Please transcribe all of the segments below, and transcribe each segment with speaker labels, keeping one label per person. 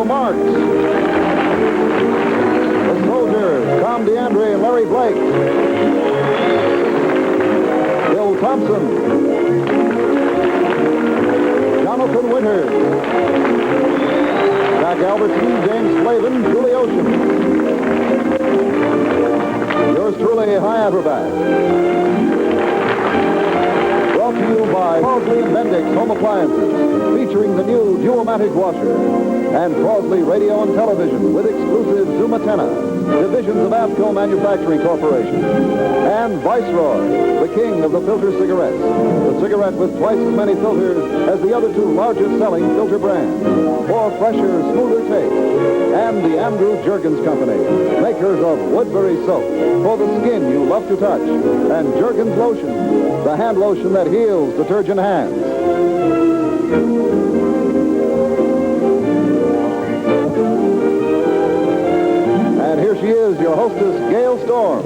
Speaker 1: Marks. The Soldiers, Tom DeAndre and Larry Blake. Bill Thompson. Jonathan Winters. Jack Albertson, James Flavin, Julie Ocean. Yours truly, High Adverbat. Brought to you by Crosley and Bendix Home Appliances, featuring the new Duomatic washer, and Crosley Radio and Television with exclusive Zoom antenna, divisions of AFCO Manufacturing Corporation, and Viceroy, the king of the filter cigarettes, the cigarette with twice as many filters as the other two largest selling filter brands, for fresher, smoother taste, and the Andrew Jergens Company, makers of Woodbury soap, for the skin you love to touch, and Jergens lotion, the hand lotion that heals detergent hands. And here she is, your hostess, Gail Storm.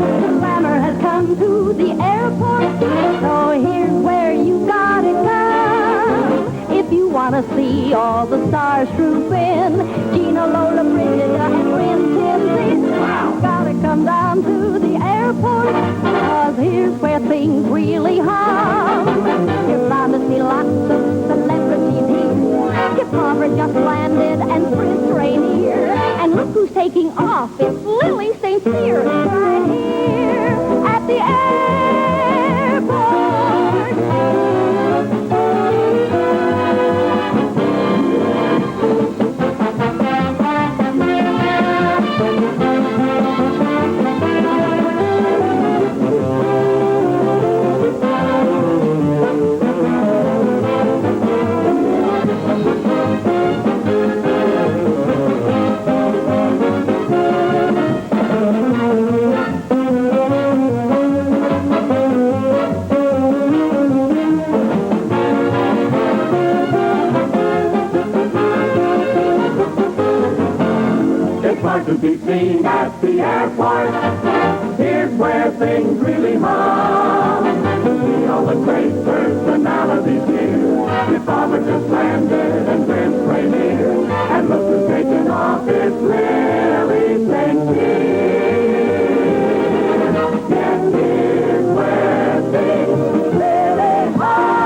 Speaker 2: The glamour has come to the airport, so here's where you gotta come. If you wanna see all the stars troop in, Gina, Lola, Brigida, and Rin Tin Tin, gotta come down to the airport, cause here's where things really hum. You're bound to see lots of celebrities here. Skip Harper just landed and Prince Rainier, and look who's taking off, it's Lily St. Cyr, right here at the airport.
Speaker 3: To be seen at the airport, here's where things really hum. See all the great personalities here. If Barbara just landed and Prince Rainier, and look who's taking off, it's Lily St. Cyr. Yes, here's where things really hum.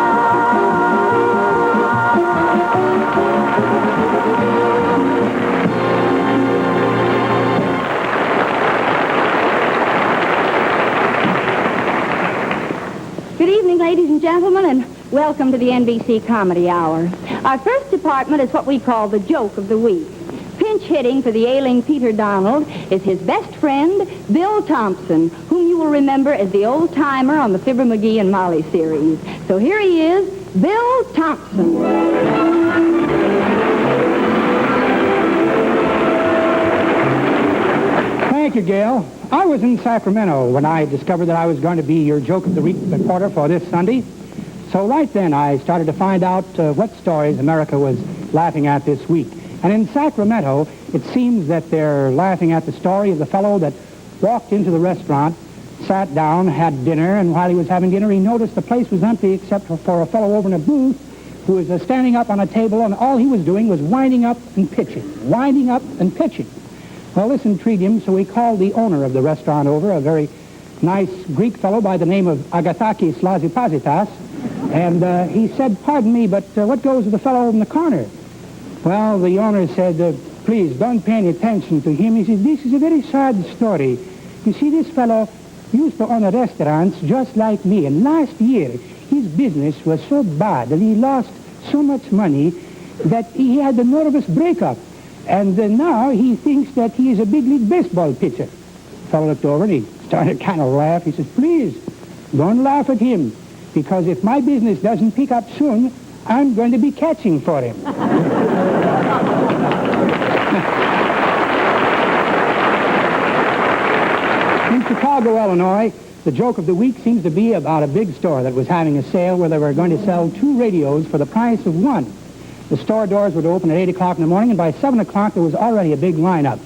Speaker 2: Good evening, ladies and gentlemen, and welcome to the NBC Comedy Hour. Our first department is what we call the joke of the week. Pinch hitting for the ailing Peter Donald is his best friend, Bill Thompson, whom you will remember as the old-timer on the Fibber McGee and Molly series. So here he is, Bill Thompson.
Speaker 4: Thank you, Gail. I was in Sacramento when I discovered that I was going to be your Joke of the Week reporter for this Sunday. So right then I started to find out what stories America was laughing at this week. And in Sacramento, it seems that they're laughing at the story of the fellow that walked into the restaurant, sat down, had dinner, and while he was having dinner, he noticed the place was empty except for a fellow over in a booth who was standing up on a table, and all he was doing was winding up and pitching, winding up and pitching. Well, this intrigued him, so he called the owner of the restaurant over, a very nice Greek fellow by the name of Agathakis Lazipazitas, and he said, "Pardon me, but what goes with the fellow in the corner?" Well, the owner said, "Please, don't pay any attention to him." He said, "This is a very sad story. You see, this fellow used to own a restaurant just like me, and last year his business was so bad that he lost so much money that he had a nervous breakup. And now he thinks that he is a big league baseball pitcher." The fellow looked over and he started to kind of laugh. He says, "Please, don't laugh at him, because if my business doesn't pick up soon, I'm going to be catching for him." In Chicago, Illinois, the joke of the week seems to be about a big store that was having a sale where they were going to sell 2 radios for the price of 1. The store doors would open at 8 o'clock in the morning, and by 7 o'clock there was already a big lineup.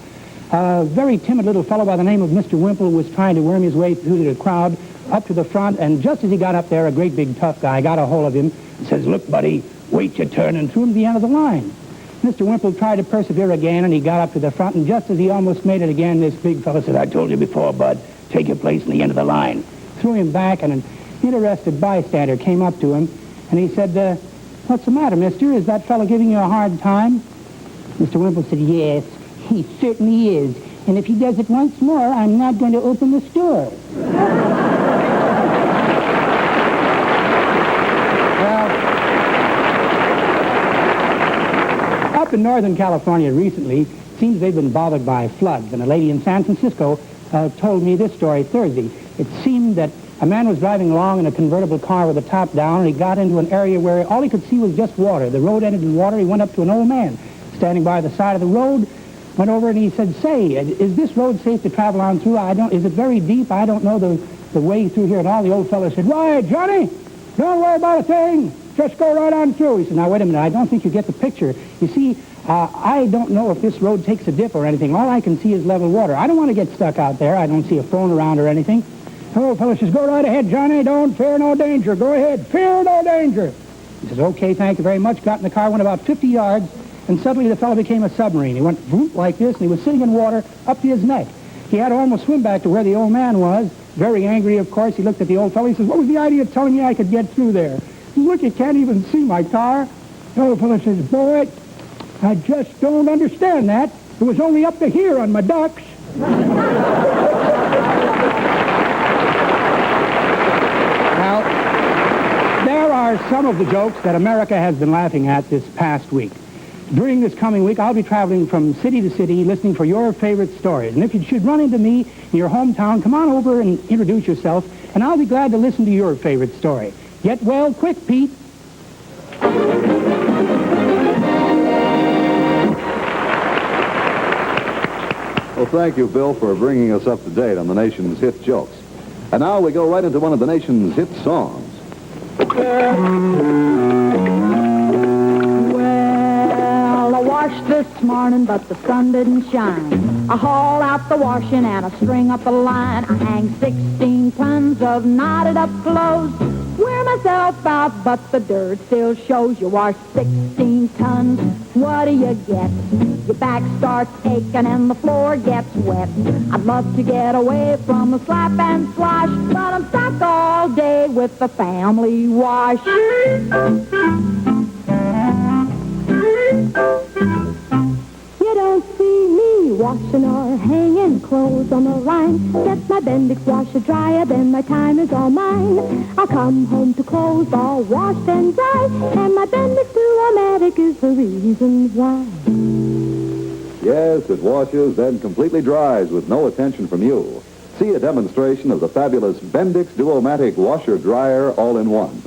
Speaker 4: A very timid little fellow by the name of Mr. Wimple was trying to worm his way through the crowd up to the front, and just as he got up there, a great big tough guy got a hold of him and says, "Look, buddy, wait your turn," and threw him to the end of the line. Mr. Wimple tried to persevere again, and he got up to the front, and just as he almost made it again, this big fellow said, "I told you before, bud, take your place in the end of the line." Threw him back, and an interested bystander came up to him, and he said, "What's the matter, mister? Is that fellow giving you a hard time?" Mr. Wimple said, "Yes, he certainly is. And if he does it once more, I'm not going to open the store." Up in Northern California recently, it seems they've been bothered by floods, and a lady in San Francisco told me this story Thursday. It seemed that a man was driving along in a convertible car with the top down, and he got into an area where all he could see was just water. The road ended in water. He went up to an old man standing by the side of the road, went over and he said, "Say, is this road safe to travel on through? Is it very deep? I don't know the way through here at all." The old fellow said, "Why, Johnny, don't worry about a thing. Just go right on through." He said, "Now, wait a minute. I don't think you get the picture. You see, I don't know if this road takes a dip or anything. All I can see is level water. I don't want to get stuck out there. I don't see a phone around or anything." The old fellow says, "Go right ahead, Johnny. Don't fear no danger. Go ahead. Fear no danger." He says, "Okay, thank you very much." Got in the car, went about 50 yards, and suddenly the fellow became a submarine. He went whoop like this, and he was sitting in water up to his neck. He had to almost swim back to where the old man was. Very angry, of course. He looked at the old fellow. He says, "What was the idea of telling me I could get through there? Look, you can't even see my car." The old fellow says, "Boy, I just don't understand that. It was only up to here on my ducks." Now, there are some of the jokes that America has been laughing at this past week. During this coming week, I'll be traveling from city to city listening for your favorite stories. And if you should run into me in your hometown, come on over and introduce yourself, and I'll be glad to listen to your favorite story. Get well quick, Pete.
Speaker 1: Well, thank you, Bill, for bringing us up to date on the nation's hit jokes. And now we go right into one of the nation's hit songs.
Speaker 2: Well, I washed this morning, but the sun didn't shine. I haul out the washing and I string up the line. I hang 16 tons of knotted up clothes. Wear myself out, but the dirt still shows. You wash 16 tons, what do you get? Your back starts aching and the floor gets wet. I'd love to get away from the slap and slosh, but I'm stuck all day with the family wash. You don't see me washing or hanging clothes on the line. Get my Bendix washer dryer, then my time is all mine. I'll come home to clothes all washed and dry, and my Bendix Duomatic is the reason why.
Speaker 1: Yes, it washes, then completely dries with no attention from you. See a demonstration of the fabulous Bendix Duomatic Washer Dryer all-in-one.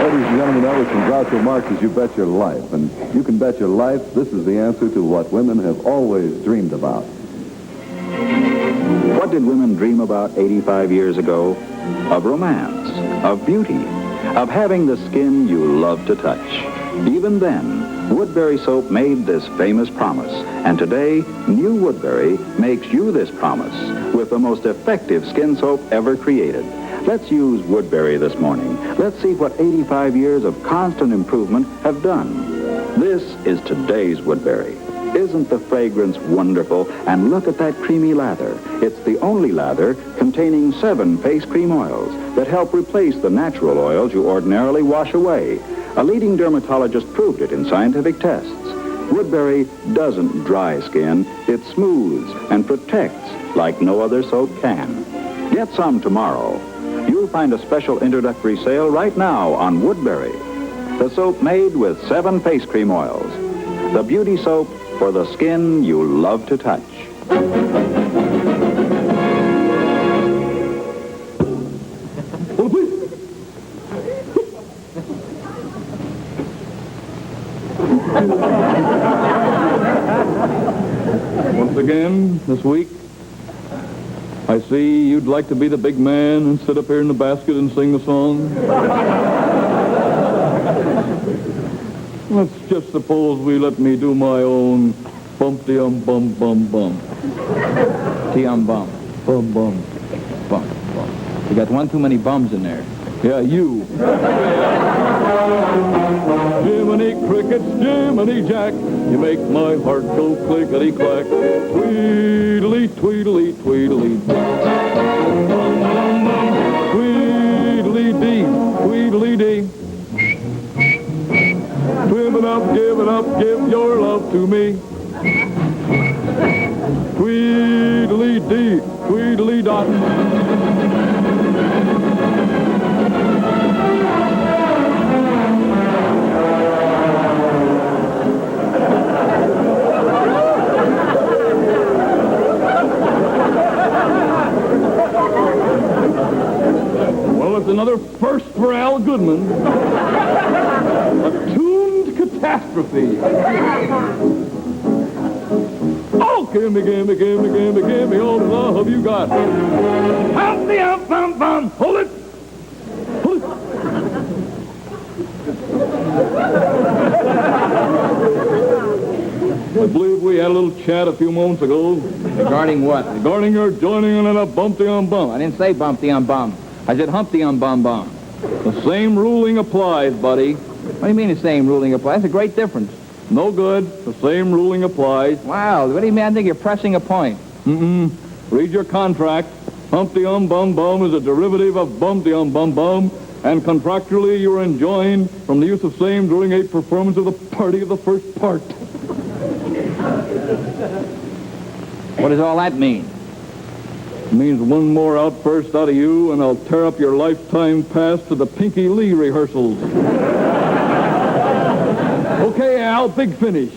Speaker 1: Ladies and gentlemen, that was from Groucho Marx's You Bet Your Life. And you can bet your life this is the answer to what women have always dreamed about.
Speaker 5: What did women dream about 85 years ago? Of romance, of beauty, of having the skin you love to touch. Even then, Woodbury soap made this famous promise. And today, new Woodbury makes you this promise with the most effective skin soap ever created. Let's use Woodbury this morning. Let's see what 85 years of constant improvement have done. This is today's Woodbury. Isn't the fragrance wonderful? And look at that creamy lather. It's the only lather containing 7 face cream oils that help replace the natural oils you ordinarily wash away. A leading dermatologist proved it in scientific tests. Woodbury doesn't dry skin. It smooths and protects like no other soap can. Get some tomorrow. You'll find a special introductory sale right now on Woodbury, the soap made with 7 face cream oils. The beauty soap for the skin you love to touch.
Speaker 6: Once again, this week, I see you'd like to be the big man and sit up here in the basket and sing the song. Let's just suppose we let me do my own Bum.
Speaker 7: T-bum.
Speaker 6: Bum.
Speaker 7: Bum. You got one too many bums in there.
Speaker 6: Yeah, you. Jiminy crickets, Jiminy Jack, you make my heart go clickety-clack. Tweedly, tweedly, tweedly. Tweedly-dee, tweedly-dee. Give it up, give your love to me. Tweedly-dee, tweedly-dot. Well, it's another first for Al Goodman. A tuned catastrophe. Oh, gimme all the love you got. Help me out, bum. Hold it. I believe we had a little chat a few moments ago.
Speaker 7: Regarding what?
Speaker 6: Regarding your joining in a bumpty-on-bum.
Speaker 7: I didn't say bumpty-on-bum. I said humpty-on-bum-bum.
Speaker 6: The same ruling applies, buddy.
Speaker 7: What do you mean the same ruling applies? That's a great difference.
Speaker 6: No good. The same ruling applies.
Speaker 7: Wow, what do you mean? I think you're pressing a point.
Speaker 6: Read your contract. Humpty-um-bum-bum is a derivative of bumpty-um-bum-bum, and contractually you are enjoined from the use of same during a performance of the party of the first part.
Speaker 7: What does all that mean?
Speaker 6: It means one more outburst out of you, and I'll tear up your lifetime pass to the Pinky Lee rehearsals. Okay, Al, big finish.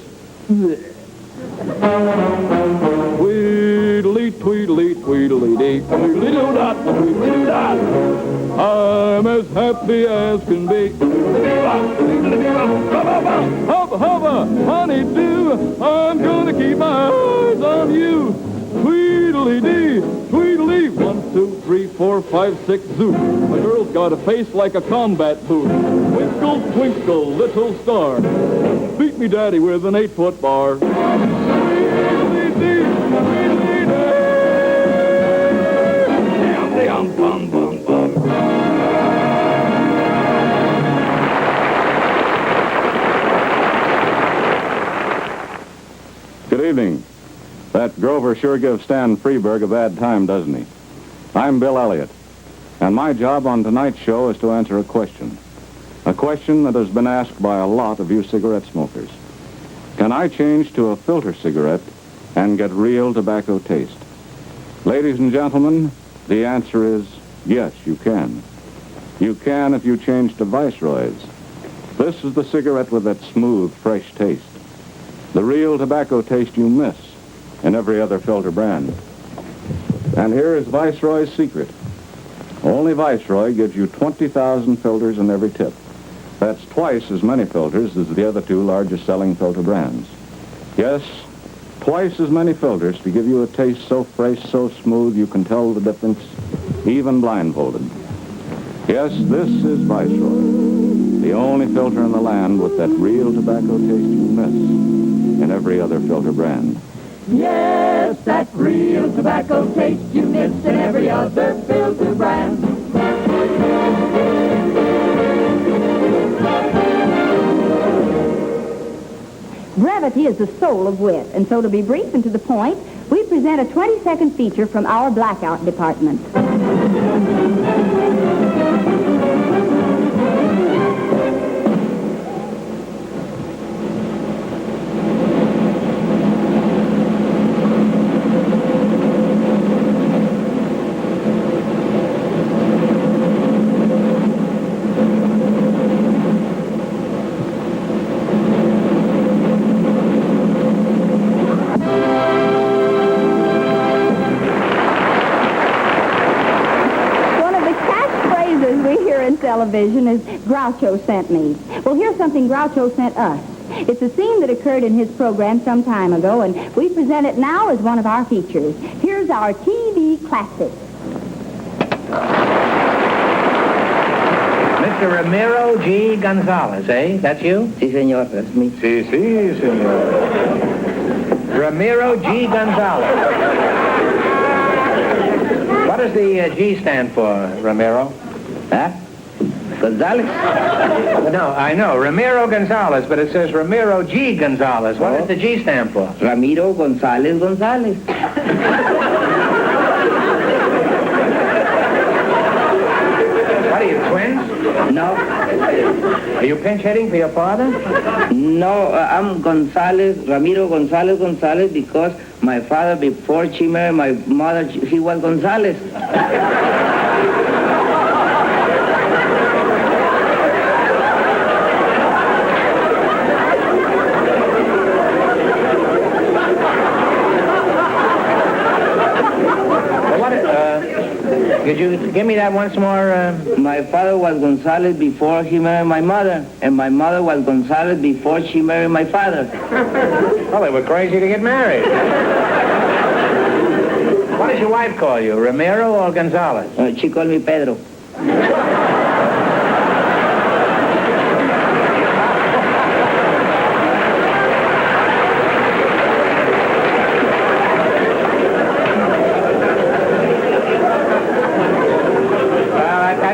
Speaker 6: Tweedly, tweedly, tweedly, dee, tweedly-doo-dot, tweedly-doo-dot. I'm as happy as can be. Hubba, hubba, honey-do, I'm gonna keep my eyes on you. Tweedly-dee, tweedly, 1, 2, 3, 4, 5, 6, zoot. The girl's got a face like a combat boot. Twinkle, twinkle, little star. Beat me, daddy, with an 8-foot bar. Tweedly-dee, tweedly-dee. Dum-dum-bum-bum-bum.
Speaker 8: Good evening. That Grover sure gives Stan Freeberg a bad time, doesn't he? I'm Bill Elliott, and my job on tonight's show is to answer a question. A question that has been asked by a lot of you cigarette smokers. Can I change to a filter cigarette and get real tobacco taste? Ladies and gentlemen, the answer is yes, you can. You can if you change to Viceroy's. This is the cigarette with that smooth, fresh taste. The real tobacco taste you miss in every other filter brand. And here is Viceroy's secret. Only Viceroy gives you 20,000 filters in every tip. That's twice as many filters as the other two largest selling filter brands. Yes, twice as many filters to give you a taste so fresh, so smooth you can tell the difference, even blindfolded. Yes, this is Viceroy, the only filter in the land with that real tobacco taste you miss in every other filter brand.
Speaker 3: Yes, that real tobacco taste you miss in every other filter brand.
Speaker 2: Brevity is the soul of wit, and so to be brief and to the point, we present a 20-second feature from our blackout department. Television is Groucho sent me. Well, here's something Groucho sent us. It's a scene that occurred in his program some time ago, and we present it now as one of our features. Here's our TV classic.
Speaker 9: Mr. Ramiro G. Gonzalez, eh? That's you?
Speaker 10: Si, senor. That's me.
Speaker 9: Si, senor. Ramiro G. Gonzalez. What does the G stand for, Ramiro?
Speaker 10: Huh? Gonzalez?
Speaker 9: No, I know, Ramiro Gonzalez, but it says Ramiro G. Gonzalez. What does the G stand for?
Speaker 10: Ramiro Gonzalez Gonzalez.
Speaker 9: What are you, twins?
Speaker 10: No.
Speaker 9: Are you pinch hitting for your father?
Speaker 10: No, I'm Gonzalez, Ramiro Gonzalez Gonzalez, because my father, before she married my mother, he was Gonzalez.
Speaker 9: Could you give me that once more?
Speaker 10: My father was Gonzalez before he married my mother, and my mother was Gonzalez before she married my father.
Speaker 9: Well, they were crazy to get married. What does your wife call you, Ramiro or Gonzalez?
Speaker 10: She called me Pedro.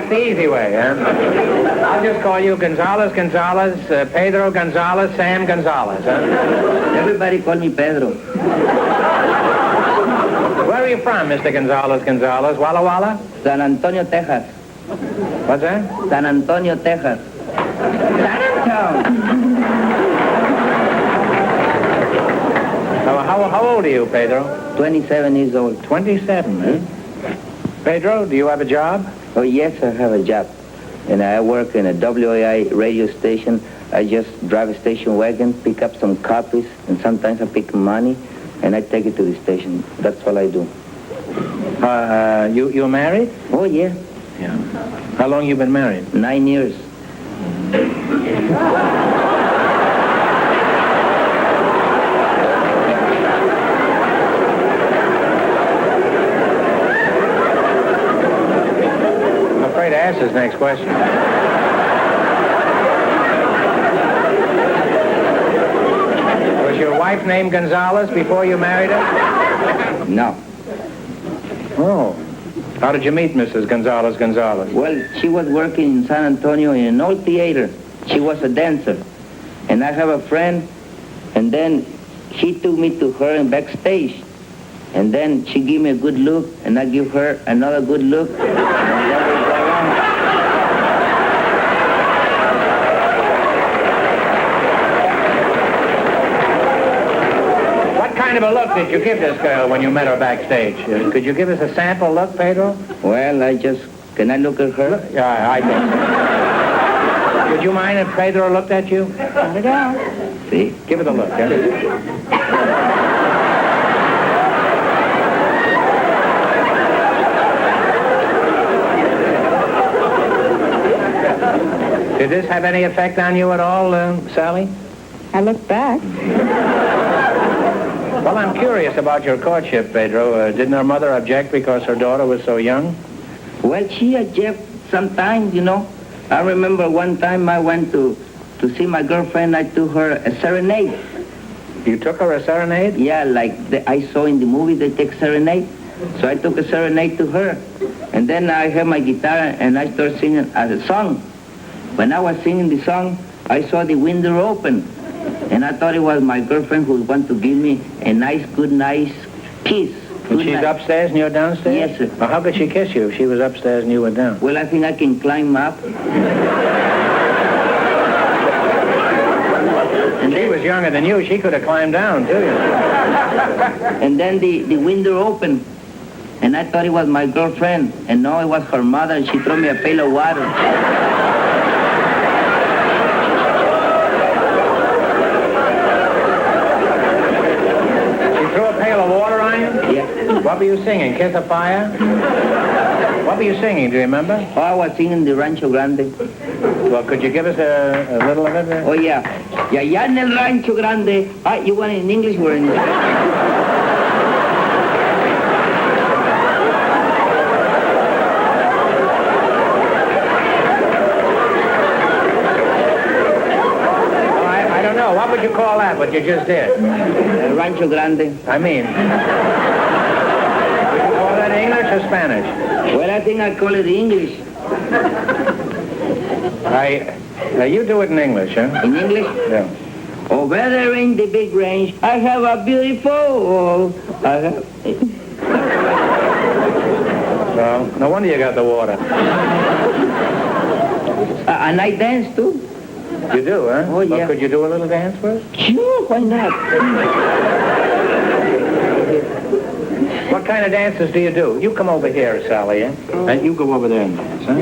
Speaker 9: The easy way, huh? I'll just call you Gonzalez, Pedro Gonzalez, Sam Gonzalez, huh?
Speaker 10: Everybody call me Pedro.
Speaker 9: Where are you from, Mr. Gonzalez? Walla Walla?
Speaker 10: San Antonio, Texas.
Speaker 9: What's that?
Speaker 10: San Antonio, Texas. San Antonio.
Speaker 9: How old are you, Pedro?
Speaker 10: 27 years old.
Speaker 9: 27, huh? Pedro, do you have a job?
Speaker 10: Oh, yes, I have a job. And I work in a WAI radio station. I just drive a station wagon, pick up some copies, and sometimes I pick money, and I take it to the station. That's all I do.
Speaker 9: You married?
Speaker 10: Oh, yeah.
Speaker 9: Yeah. How long you been married?
Speaker 10: 9 years.
Speaker 9: To ask this next question. Was your wife named Gonzalez before you married her?
Speaker 10: No.
Speaker 9: Oh. How did you meet Mrs. Gonzalez?
Speaker 10: Well, she was working in San Antonio in an old theater. She was a dancer. And I have a friend, and then he took me to her in backstage. And then she gave me a good look, and I give her another good look.
Speaker 9: What kind of a look did you give this girl when you met her backstage? Could you give us a sample look, Pedro?
Speaker 10: Well, can I look at her?
Speaker 9: Yeah, I think so. Would you mind if Pedro looked at you?
Speaker 2: Not at all.
Speaker 10: See?
Speaker 9: Give it a look, yeah? Did this have any effect on you at all, Sally?
Speaker 2: I look back.
Speaker 9: Well, I'm curious about your courtship, Pedro. Didn't her mother object because her daughter was so young?
Speaker 10: Well, she objected sometimes, you know. I remember one time I went to see my girlfriend. I took her a serenade.
Speaker 9: You took her a serenade?
Speaker 10: Yeah, like I saw in the movie they take serenade. So I took a serenade to her. And then I had my guitar and I started singing a song. When I was singing the song, I saw the window open. And I thought it was my girlfriend who wanted to give me a nice kiss.
Speaker 9: And she's upstairs and you're downstairs?
Speaker 10: Yes, sir.
Speaker 9: Well, how could she kiss you if she was upstairs and you were down?
Speaker 10: Well, I think I can climb up.
Speaker 9: And she was younger than you. She could have climbed down, too.
Speaker 10: And then the window opened. And I thought it was my girlfriend. And no, it was her mother. And she threw me a pail of water.
Speaker 9: What were you singing? Kiss a Fire? What were you singing? Do you remember?
Speaker 10: Oh, I was singing the Rancho Grande.
Speaker 9: Well, could you give us a little of it?
Speaker 10: Oh, yeah. Ya en el Rancho Grande. You want it in English or in Spanish?
Speaker 9: I don't know. What would would you call that, what you just did?
Speaker 10: Rancho Grande.
Speaker 9: I mean, would you call that English or Spanish?
Speaker 10: Well, I think I call it English.
Speaker 9: You do it in English, huh?
Speaker 10: In English?
Speaker 9: Yeah.
Speaker 10: Over there in the big range, I have a beautiful...
Speaker 9: Well, no wonder you got the water.
Speaker 10: And I dance, too.
Speaker 9: You do, huh?
Speaker 10: Oh, yeah.
Speaker 9: Well, could you do a little dance for us?
Speaker 10: Sure, why not?
Speaker 9: What kind of dances do you do? You come over here, Sally, eh? And you go over there and dance, huh?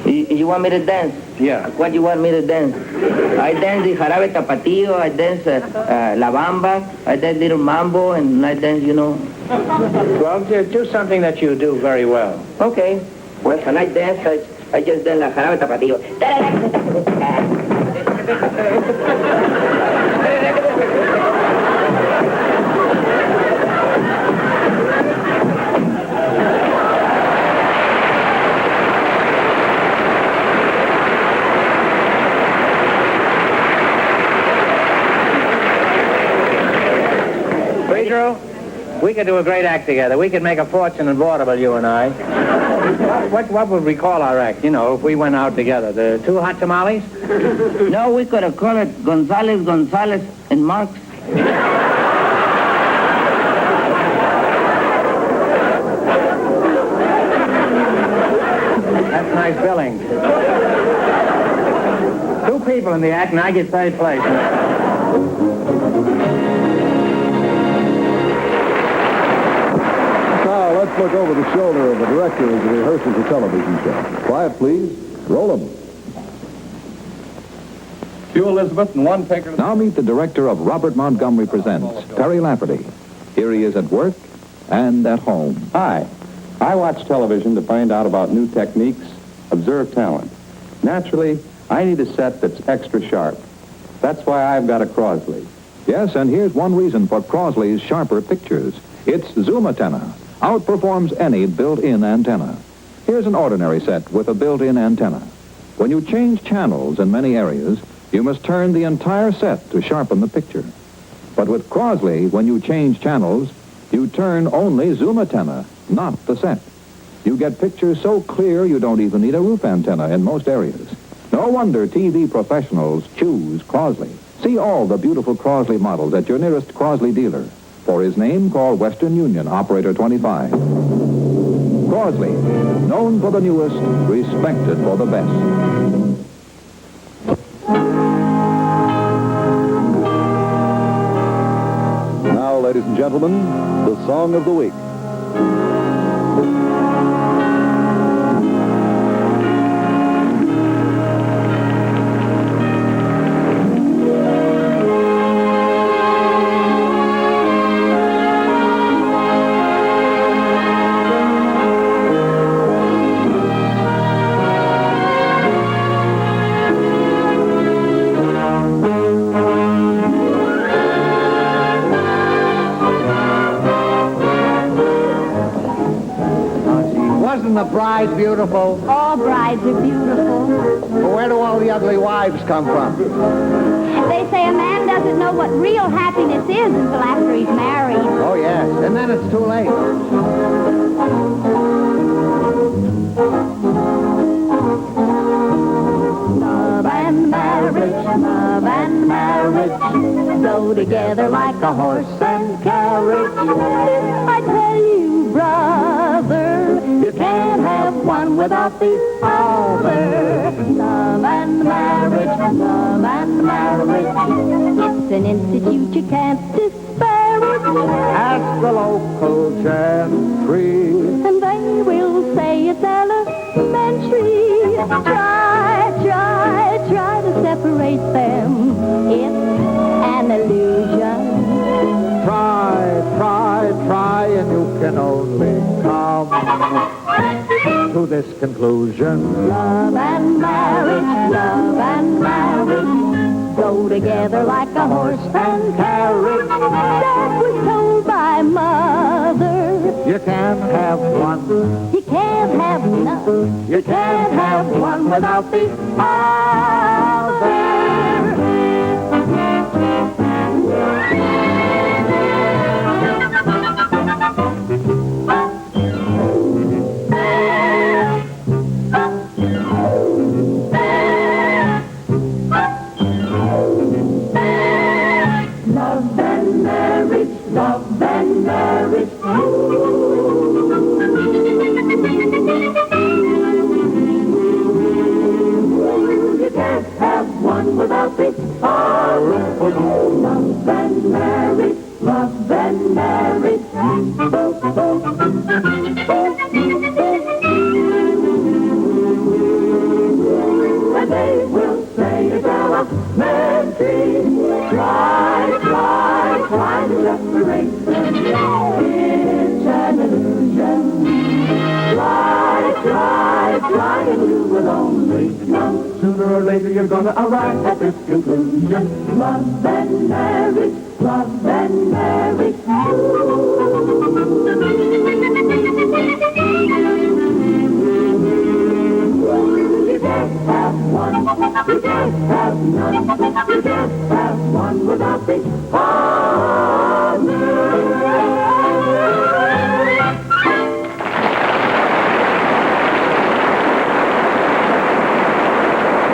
Speaker 10: You want me to dance?
Speaker 9: Yeah.
Speaker 10: What do you want me to dance? I dance the jarabe tapatío, I dance la bamba, I dance little mambo, and I dance,
Speaker 9: Well, do something that you do very well.
Speaker 10: Okay. Well, when I dance, I just dance la jarabe tapatío.
Speaker 9: Pedro, we could do a great act together. We could make a fortune in vaudeville, you and I. What would we call our act, if we went out together? The two hot tamales?
Speaker 10: No, we could have called it Gonzalez, and Marx.
Speaker 9: That's nice billing. Two people in the act, and I get third place.
Speaker 1: Now, let's look over the shoulder of the director as he rehearses the television show. Quiet, please. Roll 'em.
Speaker 8: Few Elizabeth and one taker.
Speaker 5: Now meet the director of Robert Montgomery Presents, Perry Lafferty. Here he is at work and at home.
Speaker 8: Hi. I watch television to find out about new techniques, observe talent. Naturally, I need a set that's extra sharp. That's why I've got a Crosley.
Speaker 5: Yes, and here's one reason for Crosley's sharper pictures. Its zoom antenna outperforms any built-in antenna. Here's an ordinary set with a built-in antenna. When you change channels in many areas, you must turn the entire set to sharpen the picture. But with Crosley, when you change channels, you turn only zoom antenna, not the set. You get pictures so clear you don't even need a roof antenna in most areas. No wonder TV professionals choose Crosley. See all the beautiful Crosley models at your nearest Crosley dealer. For his name, call Western Union, operator 25. Crosley, known for the newest, respected for the best.
Speaker 1: Now, ladies and gentlemen, the song of the week.
Speaker 11: Wasn't the bride beautiful?
Speaker 2: All brides are beautiful.
Speaker 11: Well, where do all the ugly wives come from?
Speaker 2: They say a man doesn't know what real happiness is until after he's married.
Speaker 11: Oh, yes. And then it's too late.
Speaker 2: Love and marriage go together like a horse and carriage. I tell you, brother, you can't have one without the other. Love and marriage, it's an institute you can't disparage.
Speaker 11: Ask the local gentry.
Speaker 2: And they will say it's elementary. Try to separate them. It's an illusion.
Speaker 11: Try, and you can only come to this conclusion.
Speaker 2: Love and marriage go together like a horse and carriage. That was told by mother.
Speaker 11: You can't have one.
Speaker 2: You can't have none.
Speaker 11: You can't have one without the other.
Speaker 3: You can't have one without the other. Love and marriage, love and marriage. And they will say it's elementary. Try to separate them. It's an illusion. Try, and you will only come. Sooner or later you're gonna arrive at this conclusion. Love and marriage, love and marriage. You can't have one, you can't have none. You can't have one without the other.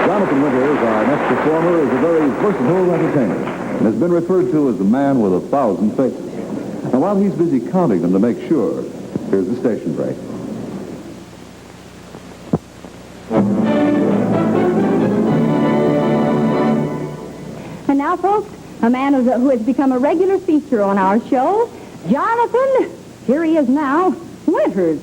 Speaker 1: Jonathan Winters, our next performer, is a very versatile entertainer and has been referred to as the man with 1,000 faces. And while he's busy counting them to make sure, here's the station break.
Speaker 2: And now, folks, a man who has become a regular feature on our show, Jonathan, here he is now, Winters.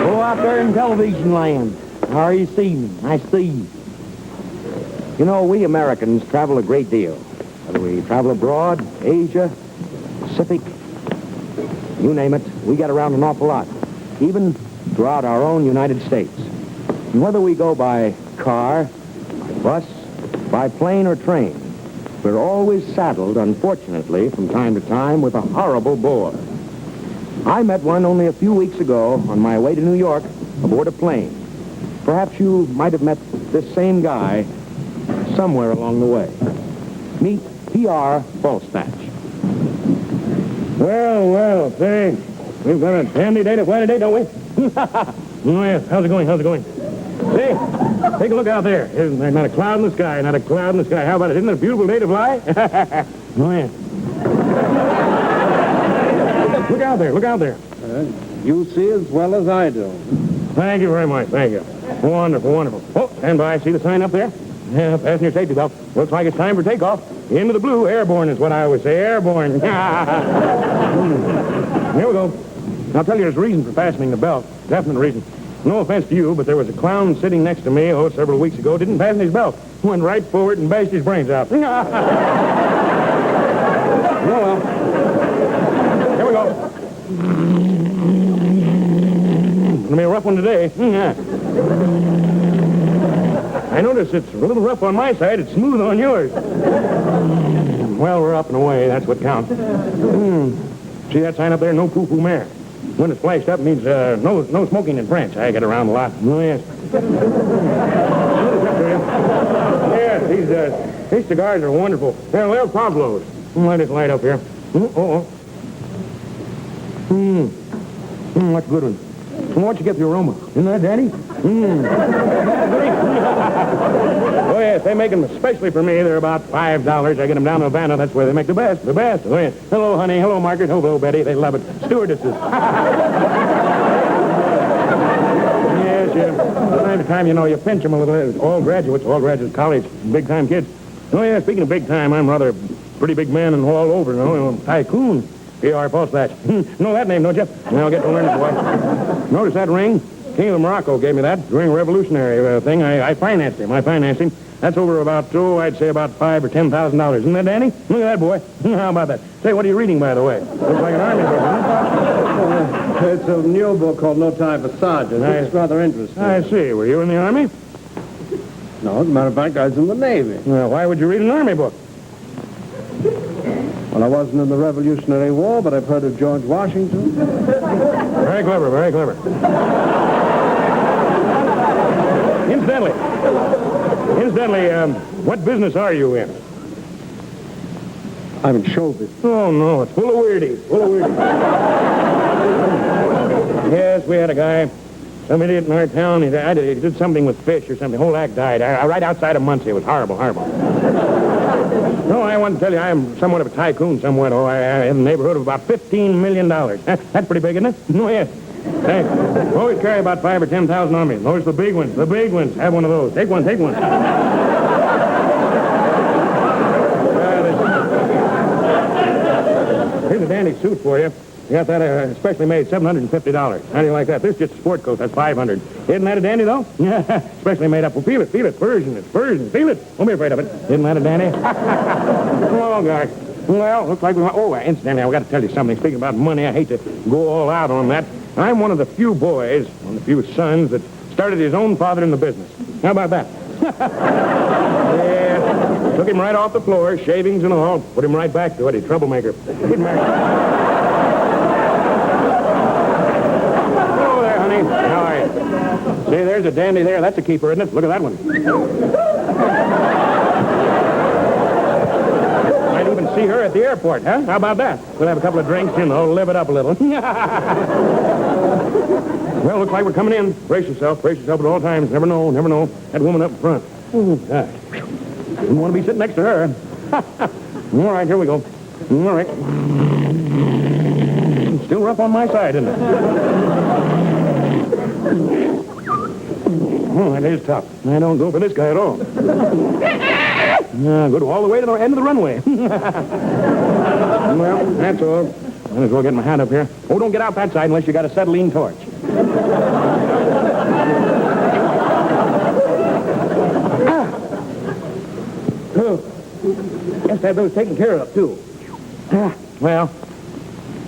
Speaker 12: Go out there in television land. How are you seeing? I see. You know, we Americans travel a great deal. Whether we travel abroad, Asia, Pacific, you name it, we get around an awful lot. Even throughout our own United States. And whether we go by car, by bus, by plane or train, we're always saddled, unfortunately, from time to time, with a horrible bore. I met one only a few weeks ago on my way to New York aboard a plane. Perhaps you might have met this same guy somewhere along the way. Meet P.R. Falstaff.
Speaker 6: Well, say, we've got a dandy day to fly today, don't we? Oh, yes. How's it going? Say, take a look out there. Isn't there not a cloud in the sky? Not a cloud in the sky. How about it? Isn't it a beautiful day to fly? Oh, yeah. Look out there.
Speaker 11: You see as well as I do.
Speaker 6: Thank you very much. Thank you. Wonderful. Oh, stand by. See the sign up there? Yeah, fasten your safety belt. Looks like it's time for takeoff. Into the blue. Airborne is what I always say. Airborne. Here we go. I'll tell you there's a reason for fastening the belt. Definite reason. No offense to you, but there was a clown sitting next to me, several weeks ago, didn't fasten his belt. Went right forward and bashed his brains out. Oh, well. Here we go. It'll be a rough one today. I notice it's a little rough on my side. It's smooth on yours. Well, we're up and away. That's what counts. See that sign up there? No poo-poo mare. When it's flashed up, it means no smoking in French. I get around a lot. Oh, yes. Yes, these cigars are wonderful. They're Pablos. Light this light up here. That's a good one. Why don't you get the aroma? Isn't that, Daddy? Oh, yes, they make them especially for me. They're about $5. I get them down to Havana. That's where they make the best. Oh, yes. Hello, honey. Hello, Margaret. Hello, Betty. They love it. Stewardesses. Yes. From time to time, you pinch them a little. All graduates, college, big-time kids. Oh, yeah, speaking of big time, I'm rather a pretty big man and all over, tycoon. P.R. Falstaff. Know that name, don't you? I'll get to learn it, boy. Notice that ring? King of Morocco gave me that during a revolutionary thing. I financed him. That's over about, I'd say about $5,000 or $10,000. Isn't that, Danny? Look at that, boy. How about that? Say, what are you reading, by the way? Looks like an army book, doesn't it?
Speaker 11: It's a new book called No Time for Sergeant. It's rather interesting.
Speaker 6: I see. Were you in the Army?
Speaker 11: No, as a matter of fact, I was in the Navy.
Speaker 6: Well, why would you read an Army book?
Speaker 11: Well, I wasn't in the Revolutionary War, but I've heard of George Washington.
Speaker 6: Very clever. Incidentally, what business are you in?
Speaker 11: I'm in show business.
Speaker 6: Oh, no, it's full of weirdies. Yes, we had a guy, some idiot in our town, he did something with fish or something. The whole act died. Right outside of Muncie. It was horrible.
Speaker 12: No, I want to tell you, I am somewhat of a tycoon somewhat. Oh, I have a neighborhood of about $15 million. That's pretty big, isn't it? No, yes. Hey, always carry about 5,000 or 10,000 on me. Those are the big ones. The big ones. Have one of those. Take one. Take one. Here's a dandy suit for you. You got that specially made, $750. How do you like that? This is just a sport coat. That's $500. Isn't that a dandy, though? Yeah, specially made up. Well, feel it. Persian. It's Persian. Feel it. Don't be afraid of it. Isn't that a dandy? Oh, gosh. Well, looks like we want... Oh, incidentally, I've got to tell you something. Speaking about money, I hate to go all out on that. I'm one of the few boys, one of the few sons that started his own father in the business. How about that? Yeah. Took him right off the floor, shavings and all. Put him right back to it. He's a troublemaker. Get married. How are you? See, there's a dandy there. That's a keeper, isn't it? Look at that one. Might even see her at the airport, huh? How about that? We'll have a couple of drinks, live it up a little. Well, looks like we're coming in. Brace yourself at all times. Never know. That woman up front. Oh, God. Didn't want to be sitting next to her. All right, here we go. All right. Still rough on my side, isn't it? Oh, that is tough. I don't go for this guy at all. Go all the way to the end of the runway. Well, that's all. Might as well get my hand up here. Oh, don't get out that side unless you got a acetylene torch. Oh, guess to have those taken care of, too. Well,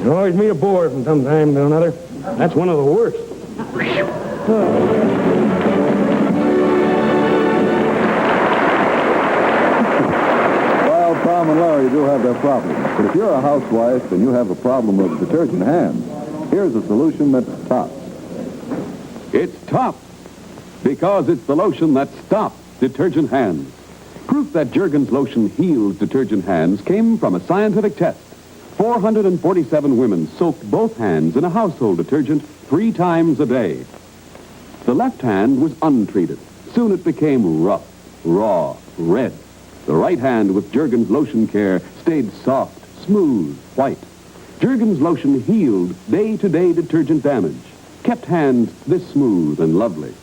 Speaker 12: you always meet a bore from some time to another. That's one of the worst.
Speaker 1: Well, Tom and Larry do have their problems. But if you're a housewife and you have a problem of detergent hands, here's a solution that stops.
Speaker 13: It's top, because it's the lotion that stops detergent hands. Proof that Jergens lotion heals detergent hands came from a scientific test. 447 women soaked both hands in a household detergent 3 times a day. The left hand was untreated. Soon it became rough, raw, red. The right hand with Jergens lotion care stayed soft, smooth, white. Jergens lotion healed day-to-day detergent damage, kept hands this smooth and lovely.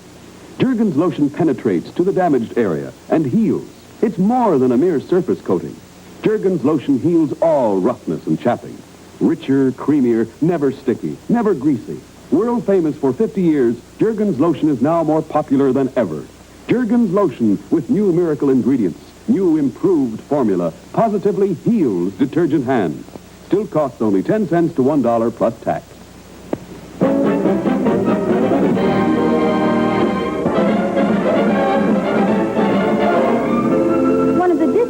Speaker 13: Jergens lotion penetrates to the damaged area and heals. It's more than a mere surface coating. Jergens lotion heals all roughness and chapping. Richer, creamier, never sticky, never greasy. World famous for 50 years, Jergens lotion is now more popular than ever. Jergens lotion with new miracle ingredients, new improved formula, positively heals detergent hands. Still costs only 10 cents to $1 plus tax.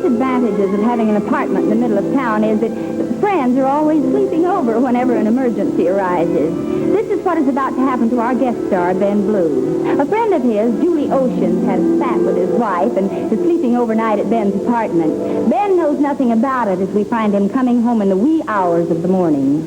Speaker 2: Advantages of having an apartment in the middle of town is that friends are always sleeping over whenever an emergency arises. This is what is about to happen to our guest star, Ben Blue. A friend of his, Julie Oceans, has sat with his wife and is sleeping overnight at Ben's apartment. Ben knows nothing about it as we find him coming home in the wee hours of the morning.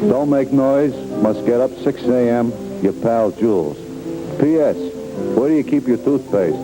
Speaker 1: Don't make noise. Must get up 6 a.m. Your pal Jules. P.S. Where do you keep your toothpaste?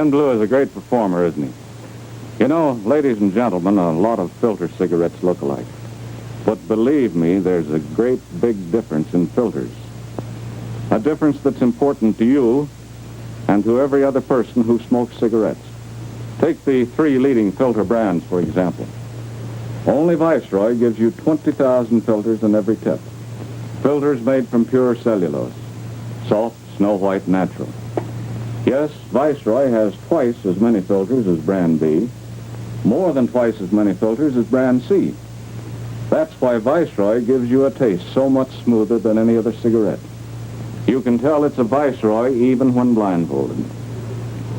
Speaker 8: Ben Blue is a great performer, isn't he? You know, ladies and gentlemen, a lot of filter cigarettes look alike. But believe me, there's a great big difference in filters. A difference that's important to you and to every other person who smokes cigarettes. Take the 3 leading filter brands, for example. Only Viceroy gives you 20,000 filters in every tip. Filters made from pure cellulose. Soft, snow-white, natural. Yes, Viceroy has twice as many filters as brand B. More than twice as many filters as brand C. That's why Viceroy gives you a taste so much smoother than any other cigarette. You can tell it's a Viceroy even when blindfolded.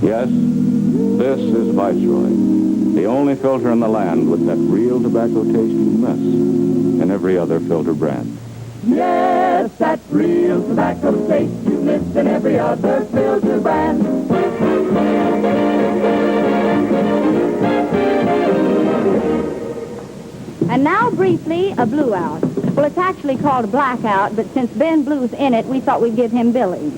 Speaker 8: Yes, this is Viceroy, the only filter in the land with that real tobacco taste you miss in every other filter brand.
Speaker 3: Yes, that real tobacco taste you miss in every other filter brand.
Speaker 2: And now, briefly, a blue out. Well, it's actually called a blackout, but since Ben Blue's in it, we thought we'd give him Billy.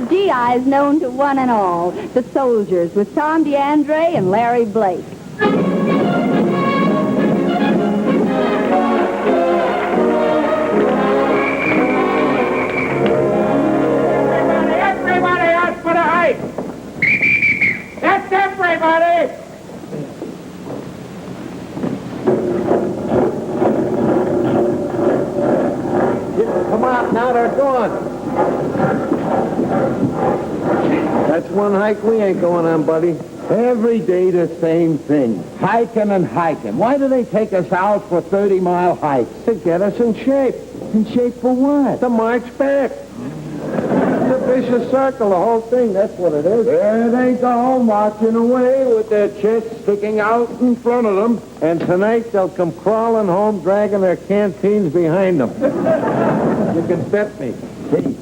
Speaker 2: GIs known to one and all, the Soldiers, with Tom DeAndre and Larry Blake.
Speaker 3: Everybody out for the hike! That's everybody!
Speaker 12: Come out now, they're gone. That's one hike we ain't going on, buddy.
Speaker 14: Every day the same thing. Hiking and hiking. Why do they take us out for 30-mile hikes?
Speaker 12: To get us in shape.
Speaker 14: In shape for what?
Speaker 12: To march back. It's a vicious circle, the whole thing. That's what it is.
Speaker 14: There they go, marching away with their chests sticking out in front of them.
Speaker 12: And tonight they'll come crawling home, dragging their canteens behind them. You can bet me.
Speaker 14: Hey,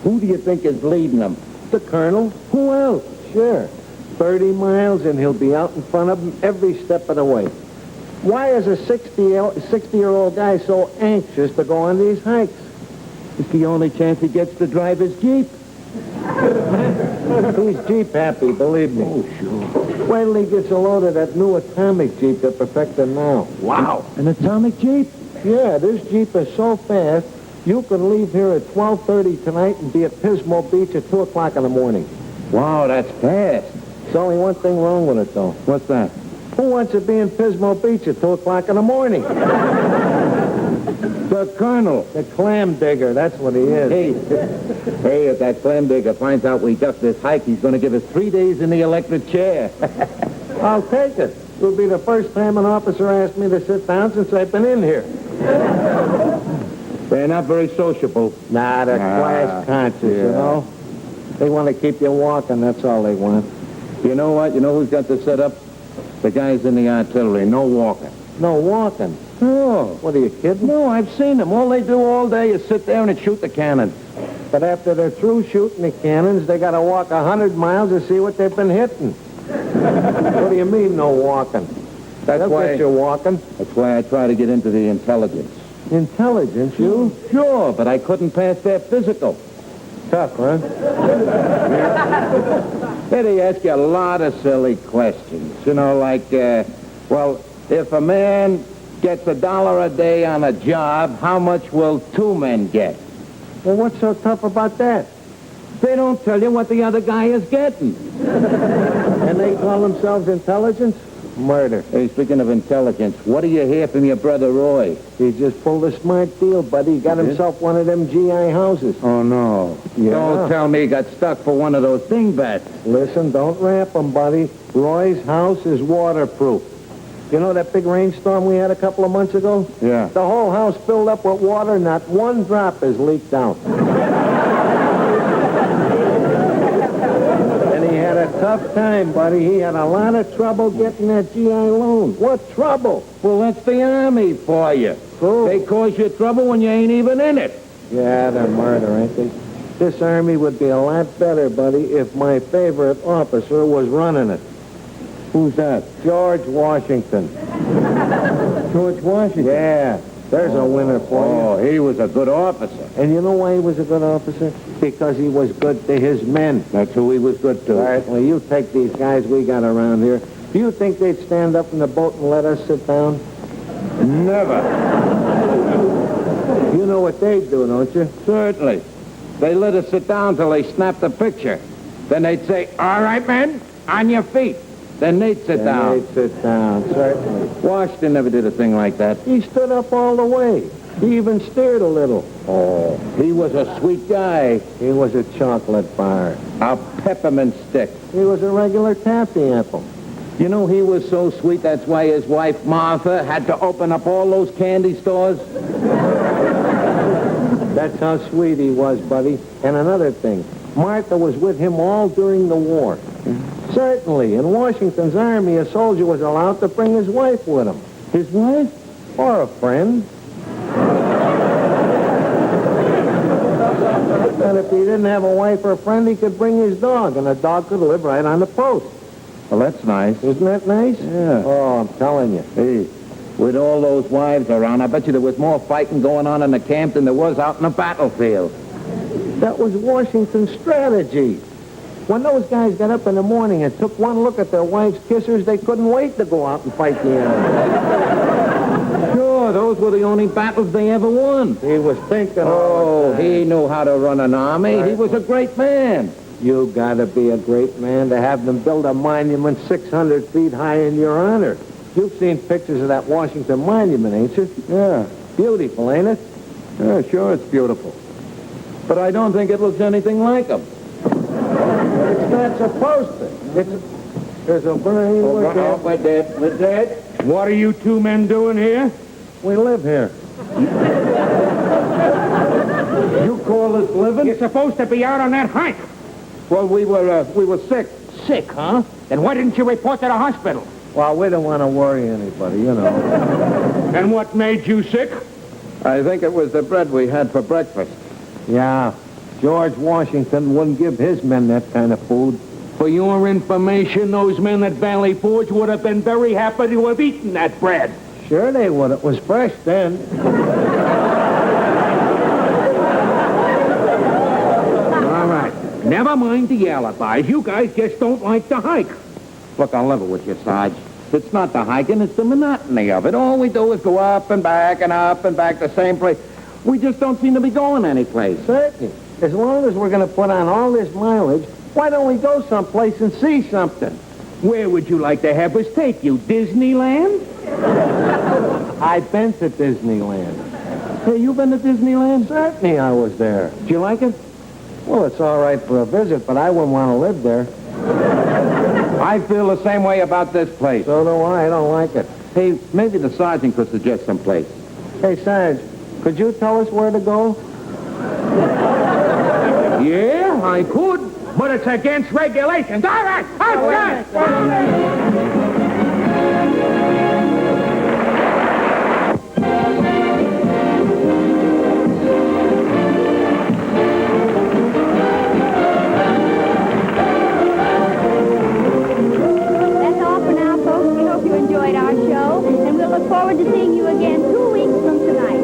Speaker 14: who do you think is leading them?
Speaker 12: The colonel. Who else? Sure. 30 miles and he'll be out in front of them every step of the way. Why is a 60-year-old guy so anxious to go on these hikes?
Speaker 14: It's the only chance he gets to drive his Jeep.
Speaker 12: He's Jeep happy, believe me.
Speaker 14: Oh, sure.
Speaker 12: Wait till he gets a load of that new atomic Jeep they're perfecting now.
Speaker 14: Wow. An atomic Jeep?
Speaker 12: Yeah, this Jeep is so fast, you can leave here at 12:30 tonight and be at Pismo Beach at 2 o'clock in the morning.
Speaker 14: Wow, that's fast.
Speaker 12: There's only one thing wrong with it, though.
Speaker 14: What's that?
Speaker 12: Who wants to be in Pismo Beach at 2 o'clock in the morning?
Speaker 14: The colonel.
Speaker 12: The clam digger, that's what he is.
Speaker 14: Hey, if that clam digger finds out we ducked this hike, he's going to give us 3 days in the electric chair.
Speaker 12: I'll take it. It'll be the first time an officer asked me to sit down since I've been in here.
Speaker 14: They're not very sociable.
Speaker 12: Nah, they're class conscious, you know. They want to keep you walking, that's all they want.
Speaker 14: You know what? You know who's got the setup? The guys in the artillery. No walking.
Speaker 12: No walking?
Speaker 14: Oh.
Speaker 12: What, are you kidding?
Speaker 14: No, I've seen them. All they do all day is sit there and shoot the cannons.
Speaker 12: But after they're through shooting the cannons, they got to walk 100 miles to see what they've been hitting. What do you mean, no walking?
Speaker 14: That's why
Speaker 12: you're walking.
Speaker 14: That's why I try to get into the intelligence.
Speaker 12: Intelligence, you?
Speaker 14: Sure, but I couldn't pass their physical.
Speaker 12: Tough, huh?
Speaker 14: They ask you a lot of silly questions. You know, like, well, if a man gets $1 a day on a job, how much will 2 men get?
Speaker 12: Well, what's so tough about that?
Speaker 14: They don't tell you what the other guy is getting.
Speaker 12: And they call themselves intelligence? Murder.
Speaker 14: Hey, speaking of intelligence, what do you hear from your brother Roy?
Speaker 12: He just pulled a smart deal, buddy. He got himself one of them GI houses.
Speaker 14: Oh, no.
Speaker 12: Yeah.
Speaker 14: Don't tell me he got stuck for one of those dingbats.
Speaker 12: Listen, don't wrap him, buddy. Roy's house is waterproof. You know that big rainstorm we had a couple of months ago?
Speaker 14: Yeah.
Speaker 12: The whole house filled up with water, not one drop has leaked out. And he had a tough time, buddy. He had a lot of trouble getting that GI loan. What trouble?
Speaker 14: Well, that's the Army for you.
Speaker 12: Cool.
Speaker 14: They cause you trouble when you ain't even in it.
Speaker 12: Yeah, they're murder, ain't they? This Army would be a lot better, buddy, if my favorite officer was running it.
Speaker 14: Who's that?
Speaker 12: George Washington.
Speaker 14: George Washington?
Speaker 12: Yeah, there's a winner for you.
Speaker 14: Oh, he was a good officer.
Speaker 12: And you know why he was a good officer? Because he was good to his men.
Speaker 14: That's who he was good to.
Speaker 12: Certainly. You take these guys we got around here. Do you think they'd stand up in the boat and let us sit down?
Speaker 14: Never.
Speaker 12: You know what they'd do, don't you?
Speaker 14: Certainly. They let us sit down till they snapped the picture. Then they'd say, all right, men, on your feet. Then they'd sit down.
Speaker 12: They'd sit down, certainly.
Speaker 14: Washington never did a thing like that.
Speaker 12: He stood up all the way. He even steered a little.
Speaker 14: Oh, he was a sweet guy.
Speaker 12: He was a chocolate bar.
Speaker 14: A peppermint stick.
Speaker 12: He was a regular taffy apple.
Speaker 14: You know, he was so sweet, that's why his wife, Martha, had to open up all those candy stores.
Speaker 12: That's how sweet he was, buddy. And another thing, Martha was with him all during the war. Certainly, in Washington's army, a soldier was allowed to bring his wife with him.
Speaker 14: His wife?
Speaker 12: Or a friend. And if he didn't have a wife or a friend, he could bring his dog, and the dog could live right on the post.
Speaker 14: Well, that's nice.
Speaker 12: Isn't that nice?
Speaker 14: Yeah.
Speaker 12: Oh, I'm telling you.
Speaker 14: Hey, with all those wives around, I bet you there was more fighting going on in the camp than there was out in the battlefield.
Speaker 12: That was Washington's strategy. When those guys got up in the morning and took one look at their wives' kissers, they couldn't wait to go out and fight the enemy.
Speaker 14: Sure, those were the only battles they ever won.
Speaker 12: He was thinking.
Speaker 14: Oh, he knew how to run an army. Right. He was a great man.
Speaker 12: You gotta be a great man to have them build a monument 600 feet high in your honor. You've seen pictures of that Washington monument, ain't you?
Speaker 14: Yeah.
Speaker 12: Beautiful, ain't it?
Speaker 14: Yeah, sure, it's beautiful. But I don't think it looks anything like him.
Speaker 12: It's not supposed to. There's a brain.
Speaker 14: We're dead. We're dead.
Speaker 12: What are you two men doing here? We live here.
Speaker 14: You call this living?
Speaker 4: You're supposed to be out on that hike.
Speaker 14: Well, we were sick.
Speaker 4: Sick, huh? Then why didn't you report to the hospital?
Speaker 12: Well, we don't want to worry anybody, you know.
Speaker 4: And what made you sick?
Speaker 14: I think it was the bread we had for breakfast.
Speaker 12: Yeah. George Washington wouldn't give his men that kind of food.
Speaker 4: For your information, those men at Valley Forge would have been very happy to have eaten that bread.
Speaker 12: Sure they would. It was fresh then.
Speaker 4: All right. Never mind the alibis. You guys just don't like to hike.
Speaker 14: Look, I'll level with you, Sarge. It's not the hiking, it's the monotony of it. All we do is go up and back the same place. We just don't seem to be going anyplace.
Speaker 12: Certainly. As long as we're going to put on all this mileage, why don't we go someplace and see something?
Speaker 4: Where would you like to have us take you? Disneyland?
Speaker 12: I've been to Disneyland.
Speaker 14: Hey, you been to Disneyland?
Speaker 12: Certainly I was there.
Speaker 14: Do you like it?
Speaker 12: Well, it's all right for a visit, but I wouldn't want to live there.
Speaker 14: I feel the same way about this place.
Speaker 12: So do I. I don't like it.
Speaker 14: Hey, maybe the sergeant could suggest some place.
Speaker 12: Hey, Sarge, could you tell us where to go?
Speaker 4: Yeah, I could, but it's against regulations. All right, all right.
Speaker 2: That's all for now, folks. We hope you enjoyed our show, and we'll look forward to seeing you again 2 weeks from tonight.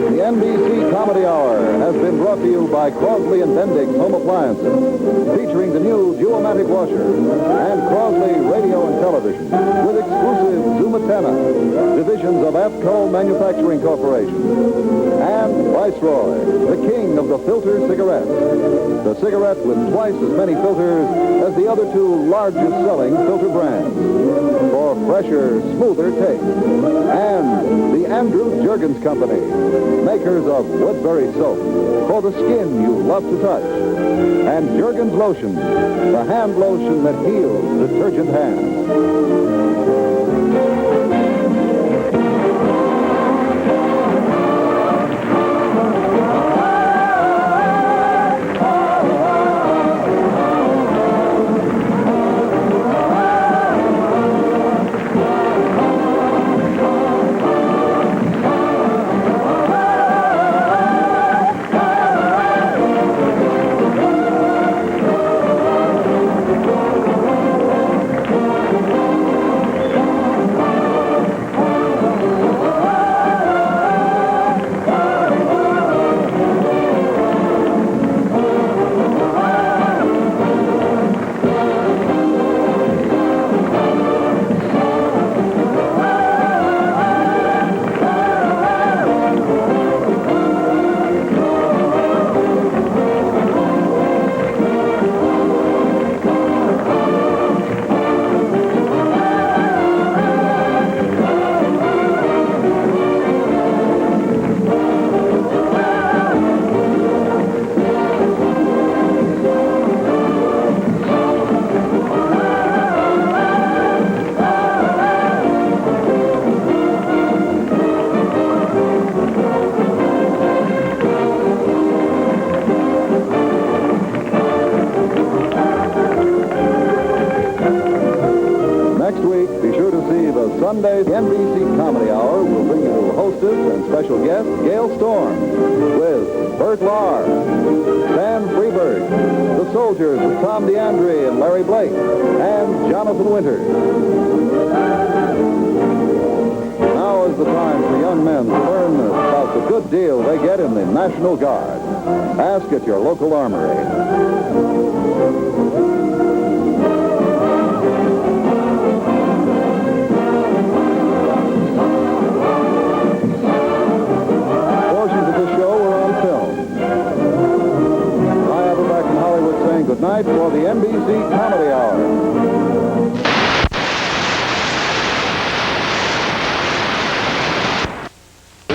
Speaker 1: The NBC Comedy Hour has been brought to you by Crosley and Bendix Home Appliances, featuring the new Duomatic washer and Crosley Radio and Television with exclusive Zoom antenna, divisions of AFCO Manufacturing Corporation, and Viceroy, the king of the filter cigarette. The cigarette with twice as many filters as the other two largest selling filter brands. For fresher, smoother taste. And the Andrew Jergens Company, makers of Woodbury soap, for the skin you love to touch. And Jergens lotion, the hand lotion that heals detergent hands. Sunday's NBC Comedy Hour will bring you hostess and special guest Gail Storm with Bert Lahr, Stan Freberg, the Soldiers with Tom DeAndre and Larry Blake, and Jonathan Winters. Now is the time for young men to learn about the good deal they get in the National Guard. Ask at your local armory. Good night for the NBC Comedy Hour.